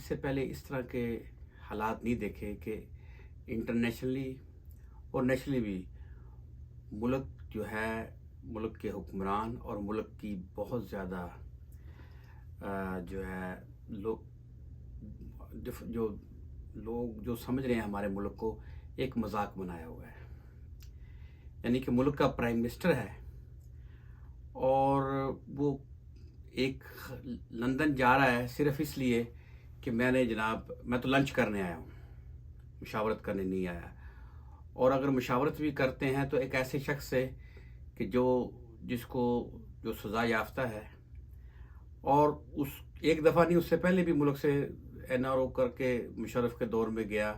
سے پہلے اس طرح کے حالات نہیں دیکھے کہ انٹرنیشنلی اور نیشنلی بھی ملک جو ہے، ملک کے حکمران اور ملک کی بہت زیادہ جو ہے لوگ جو لوگ جو سمجھ رہے ہیں ہمارے ملک کو ایک مذاق بنایا ہوا ہے. یعنی کہ ملک کا پرائم منسٹر ہے اور وہ ایک لندن جا رہا ہے صرف اس لیے کہ میں تو لنچ کرنے آیا ہوں، مشاورت کرنے نہیں آیا. اور اگر مشاورت بھی کرتے ہیں تو ایک ایسے شخص سے کہ جس کو جو سزا یافتہ ہے، اور اس ایک دفعہ نہیں، اس سے پہلے بھی ملک سے این آر او کر کے مشرف کے دور میں گیا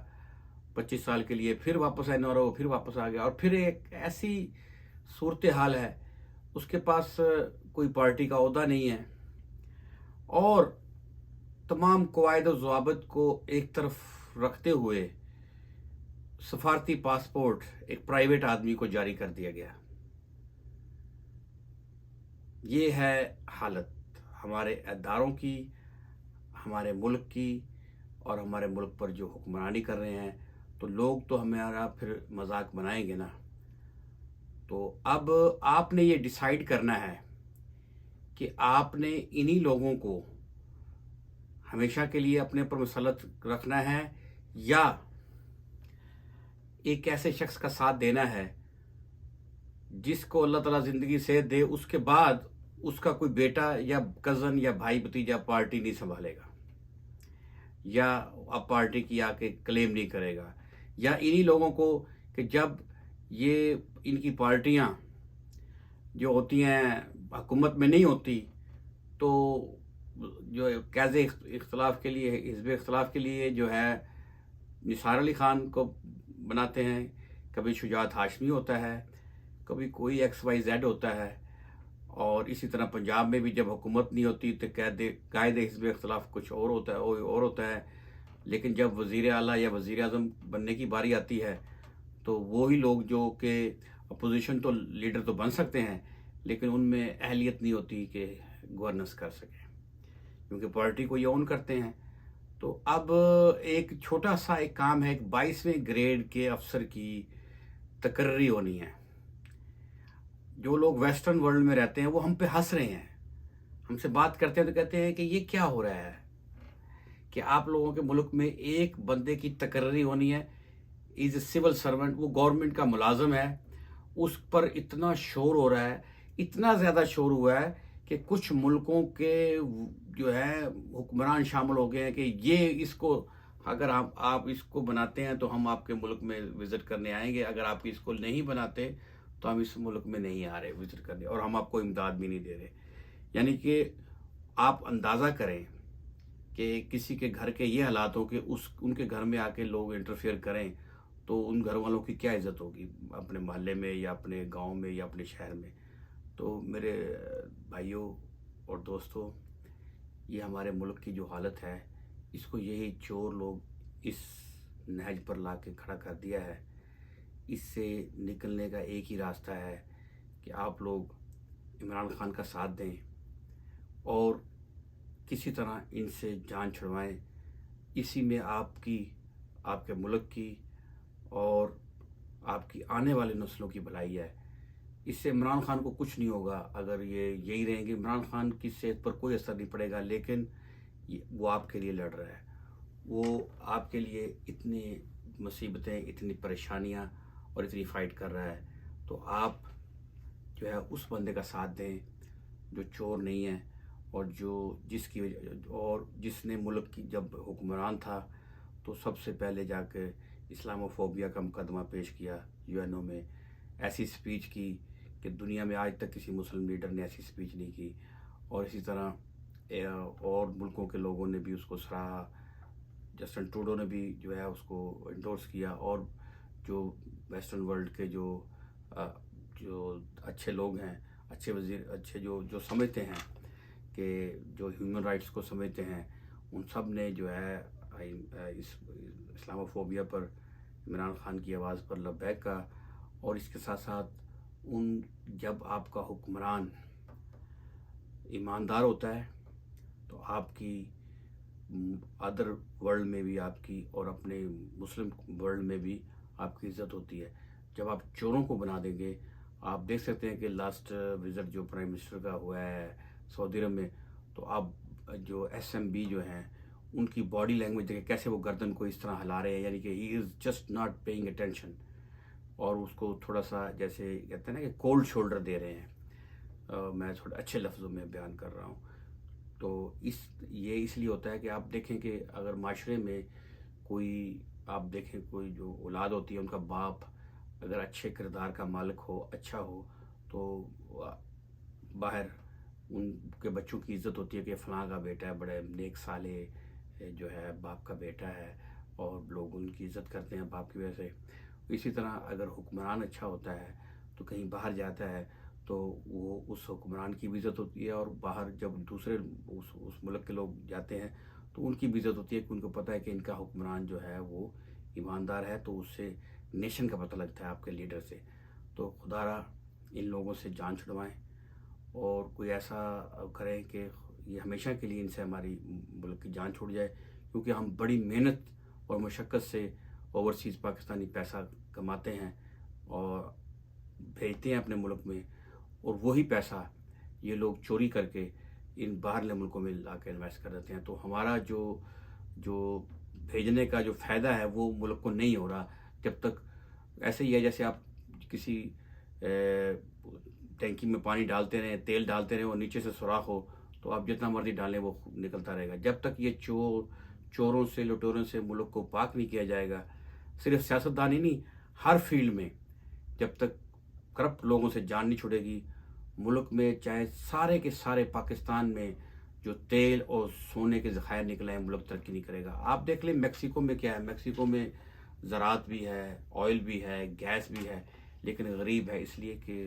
25 سال کے لیے، پھر واپس این آر او، پھر واپس آ گیا. اور پھر ایک ایسی صورتحال ہے، اس کے پاس کوئی پارٹی کا عہدہ نہیں ہے، اور تمام قواعد و ضوابط کو ایک طرف رکھتے ہوئے سفارتی پاسپورٹ ایک پرائیویٹ آدمی کو جاری کر دیا گیا. یہ ہے حالت ہمارے اداروں کی، ہمارے ملک کی، اور ہمارے ملک پر جو حکمرانی کر رہے ہیں. تو لوگ تو ہمارا پھر مذاق بنائیں گے نا. تو اب آپ نے یہ ڈیسائیڈ کرنا ہے کہ آپ نے انہی لوگوں کو ہمیشہ کے لیے اپنے پر مسلط رکھنا ہے، یا ایک ایسے شخص کا ساتھ دینا ہے جس کو اللہ تعالیٰ زندگی صحت دے، اس کے بعد اس کا کوئی بیٹا یا کزن یا بھائی بھتیجا پارٹی نہیں سنبھالے گا، یا اب پارٹی کی آ کے کلیم نہیں کرے گا. یا انہی لوگوں کو کہ جب یہ ان کی پارٹیاں جو ہوتی ہیں حکومت میں نہیں ہوتی، تو جو قید اختلاف کے لیے، حزب اختلاف کے لیے جو ہے نثار علی خان کو بناتے ہیں، کبھی شجاعت ہاشمی ہوتا ہے، کبھی کوئی ایکس وائی زیڈ ہوتا ہے. اور اسی طرح پنجاب میں بھی جب حکومت نہیں ہوتی تو قائد حزب اختلاف کچھ اور ہوتا ہے. لیکن جب وزیر اعلیٰ یا وزیر اعظم بننے کی باری آتی ہے تو وہی لوگ جو کہ اپوزیشن تو لیڈر تو بن سکتے ہیں، لیکن ان میں اہلیت نہیں ہوتی کہ گورننس کر سکیں، کیونکہ پارٹی کو یہ اون کرتے ہیں. تو اب ایک چھوٹا سا ایک کام ہے، ایک 22ویں گریڈ کے افسر کی تقرری ہونی ہے. جو لوگ ویسٹرن ورلڈ میں رہتے ہیں وہ ہم پہ ہنس رہے ہیں، ہم سے بات کرتے ہیں تو کہتے ہیں کہ یہ کیا ہو رہا ہے کہ آپ لوگوں کے ملک میں ایک بندے کی تقرری ہونی ہے. از اے سول سرونٹ، وہ گورنمنٹ کا ملازم ہے، اس پر اتنا شور ہو رہا ہے، اتنا زیادہ شور ہوا ہے کہ کچھ ملکوں کے جو ہے حکمران شامل ہو گئے ہیں کہ یہ اس کو اگر آپ اس کو بناتے ہیں تو ہم آپ کے ملک میں وزٹ کرنے آئیں گے، اگر آپ اس کو نہیں بناتے تو ہم اس ملک میں نہیں آ رہے وزٹ کرنے، اور ہم آپ کو امداد بھی نہیں دے رہے. یعنی کہ آپ اندازہ کریں کہ کسی کے گھر کے یہ حالات ہو کہ ان کے گھر میں آ کے لوگ انٹرفیئر کریں تو ان گھر والوں کی کیا عزت ہوگی اپنے محلے میں یا اپنے گاؤں میں یا اپنے شہر میں. تو میرے بھائیوں اور دوستوں، یہ ہمارے ملک کی جو حالت ہے، اس کو یہی چور لوگ اس نہج پر لا کے کھڑا کر دیا ہے. اس سے نکلنے کا ایک ہی راستہ ہے کہ آپ لوگ عمران خان کا ساتھ دیں اور کسی طرح ان سے جان چھڑوائیں. اسی میں آپ کے ملک کی اور آپ کی آنے والی نسلوں کی بھلائی ہے. اس سے عمران خان کو کچھ نہیں ہوگا اگر یہی رہیں گے. عمران خان کی صحت پر کوئی اثر نہیں پڑے گا، لیکن وہ آپ کے لیے لڑ رہا ہے، وہ آپ کے لیے اتنی مصیبتیں، اتنی پریشانیاں اور اتنی فائٹ کر رہا ہے. تو آپ جو ہے اس بندے کا ساتھ دیں جو چور نہیں ہے، اور جس نے ملک کی جب حکمران تھا تو سب سے پہلے جا کے اسلام و فوبیا کا مقدمہ پیش کیا یو این او میں، ایسی سپیچ کی کہ دنیا میں آج تک کسی مسلم لیڈر نے ایسی سپیچ نہیں کی. اور اسی طرح اور ملکوں کے لوگوں نے بھی اس کو سراہا. جسٹن ٹروڈو نے بھی جو ہے اس کو انڈورس کیا، اور جو ویسٹرن ورلڈ کے جو اچھے لوگ ہیں، اچھے جو سمجھتے ہیں کہ جو ہیومن رائٹس کو سمجھتے ہیں، ان سب نے جو ہے اس اسلام و فوبیا پر عمران خان کی آواز پر لبیک کہا. اور اس کے ساتھ ساتھ جب آپ کا حکمران ایماندار ہوتا ہے تو آپ کی ادر ورلڈ میں بھی آپ کی اور اپنے مسلم ورلڈ میں بھی آپ کی عزت ہوتی ہے. جب آپ چوروں کو بنا دیں گے، آپ دیکھ سکتے ہیں کہ لاسٹ وزٹ جو پرائم منسٹر کا ہوا ہے سعودی عرب میں، تو آپ جو ایس ایم بی جو ہیں ان کی باڈی لینگویج دیکھیں کیسے وہ گردن کو اس طرح ہلا رہے ہیں، یعنی کہ he is just not paying attention, اور اس کو تھوڑا سا جیسے کہتے ہیں نا کہ کولڈ شولڈر دے رہے ہیں. میں تھوڑے اچھے لفظوں میں بیان کر رہا ہوں. تو یہ اس لیے ہوتا ہے کہ آپ دیکھیں کہ اگر معاشرے میں کوئی آپ دیکھیں کوئی جو اولاد ہوتی ہے ان کا باپ اگر اچھے کردار کا مالک ہو، اچھا ہو، تو باہر ان کے بچوں کی عزت ہوتی ہے کہ فلاں کا بیٹا ہے، بڑے نیک صالح جو ہے باپ کا بیٹا ہے، اور لوگ ان کی عزت کرتے ہیں باپ کی وجہ سے. اسی طرح اگر حکمران اچھا ہوتا ہے تو کہیں باہر جاتا ہے تو وہ اس حکمران کی بھی عزت ہوتی ہے، اور باہر جب دوسرے اس ملک کے لوگ جاتے ہیں تو ان کی بھی عزت ہوتی ہے کہ ان کو پتہ ہے کہ ان کا حکمران جو ہے وہ ایماندار ہے، تو اس سے نیشن کا پتہ لگتا ہے آپ کے لیڈر سے. تو خدا را ان لوگوں سے جان چھڑوائیں اور کوئی ایسا کریں کہ یہ ہمیشہ کے لیے ان سے ہماری ملک کی جان چھوڑ جائے، کیونکہ ہم بڑی محنت اور مشقت سے اوورسیز پاکستانی پیسہ کماتے ہیں اور بھیجتے ہیں اپنے ملک میں، اور وہی پیسہ یہ لوگ چوری کر کے ان باہرلے ملکوں میں لا کے انویسٹ کر دیتے ہیں. تو ہمارا جو بھیجنے کا جو فائدہ ہے وہ ملک کو نہیں ہو رہا. جب تک ایسے ہی ہے جیسے آپ کسی ٹینکی میں پانی ڈالتے رہیں، تیل ڈالتے رہیں اور نیچے سے سوراخ ہو تو آپ جتنا مرضی ڈالیں وہ نکلتا رہے گا. جب تک یہ چوروں سے لٹوروں سے ملک کو پاک نہیں کیا جائے گا، صرف سیاستدان ہی نہیں، ہر فیلڈ میں جب تک کرپٹ لوگوں سے جان نہیں چھڑے گی، ملک میں چاہے سارے کے سارے پاکستان میں جو تیل اور سونے کے ذخائر نکلے ہیں ملک ترقی نہیں کرے گا. آپ دیکھ لیں میکسیکو میں کیا ہے، میکسیکو میں زراعت بھی ہے، آئل بھی ہے، گیس بھی ہے، لیکن غریب ہے اس لیے کہ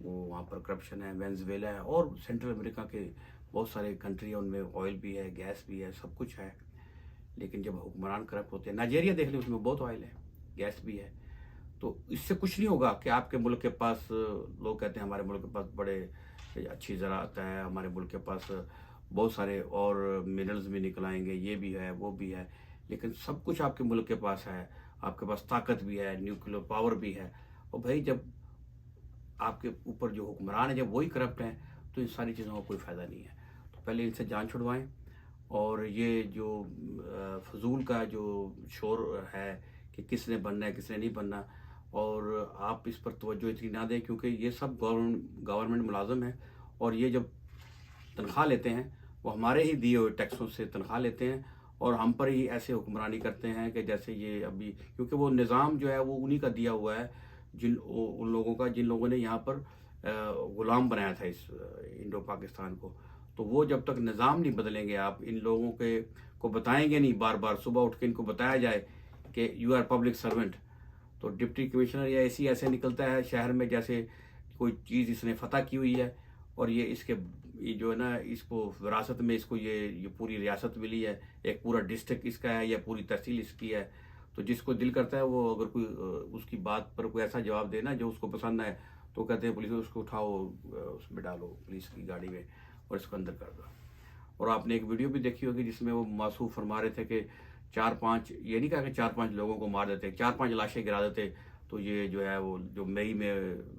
وہ وہاں پر کرپشن ہے. وینزویلا ہے اور سینٹرل امریکہ کے بہت سارے کنٹری ہیں، ان میں آئل بھی ہے، گیس بھی ہے، سب کچھ ہے، لیکن جب حکمران کرپٹ ہوتے ہیں، نائجیریا دیکھ لیں اس میں بہت آئل ہے، گیس بھی ہے. تو اس سے کچھ نہیں ہوگا کہ آپ کے ملک کے پاس لوگ کہتے ہیں ہمارے ملک کے پاس بڑے اچھی زراعت ہے، ہمارے ملک کے پاس بہت سارے اور منرلز بھی نکل آئیں گے، یہ بھی ہے وہ بھی ہے، لیکن سب کچھ آپ کے ملک کے پاس ہے. آپ کے پاس طاقت بھی ہے، نیوکلیر پاور بھی ہے. اور بھائی جب آپ کے اوپر جو حکمران ہے جب وہی کرپٹ ہیں تو ان ساری چیزوں کا کوئی فائدہ نہیں ہے. تو پہلے ان سے جان چھڑوائیں. اور یہ جو فضول کا جو شور ہے کہ کس نے بننا ہے کس نے نہیں بننا، اور آپ اس پر توجہ اتنی نہ دیں، کیونکہ یہ سب گورنمنٹ ملازم ہیں، اور یہ جب تنخواہ لیتے ہیں وہ ہمارے ہی دیے ہوئے ٹیکسوں سے تنخواہ لیتے ہیں، اور ہم پر ہی ایسے حکمرانی کرتے ہیں کہ جیسے یہ ابھی، کیونکہ وہ نظام جو ہے وہ انہی کا دیا ہوا ہے، ان لوگوں کا جن لوگوں نے یہاں پر غلام بنایا تھا اس انڈو پاکستان کو. تو وہ جب تک نظام نہیں بدلیں گے، آپ ان لوگوں کو بتائیں گے نہیں، بار بار صبح اٹھ کے ان کو بتایا جائے کہ یو آر پبلک سرونٹ، تو ڈپٹی کمشنر یا ایسے نکلتا ہے شہر میں جیسے کوئی چیز اس نے فتح کی ہوئی ہے، اور یہ اس کے یہ جو ہے نا اس کو وراثت میں اس کو یہ پوری ریاست ملی ہے، ایک پورا ڈسٹرکٹ اس کا ہے یا پوری تحصیل اس کی ہے. تو جس کو دل کرتا ہے وہ اگر کوئی اس کی بات پر کوئی ایسا جواب دے نا جو اس کو پسند ہے، تو کہتے ہیں پولیس اس کو اٹھاؤ، اس میں ڈالو پولیس کی گاڑی میں اور اس کو اندر کر دو. اور آپ نے ایک ویڈیو بھی دیکھی ہوگی جس میں وہ معصوم فرما رہے تھے کہ 4-5 یہ نہیں کہا کہ 4-5 لوگوں کو مار دیتے، 4-5 لاشیں گرا دیتے تو یہ جو ہے وہ جو مئی میں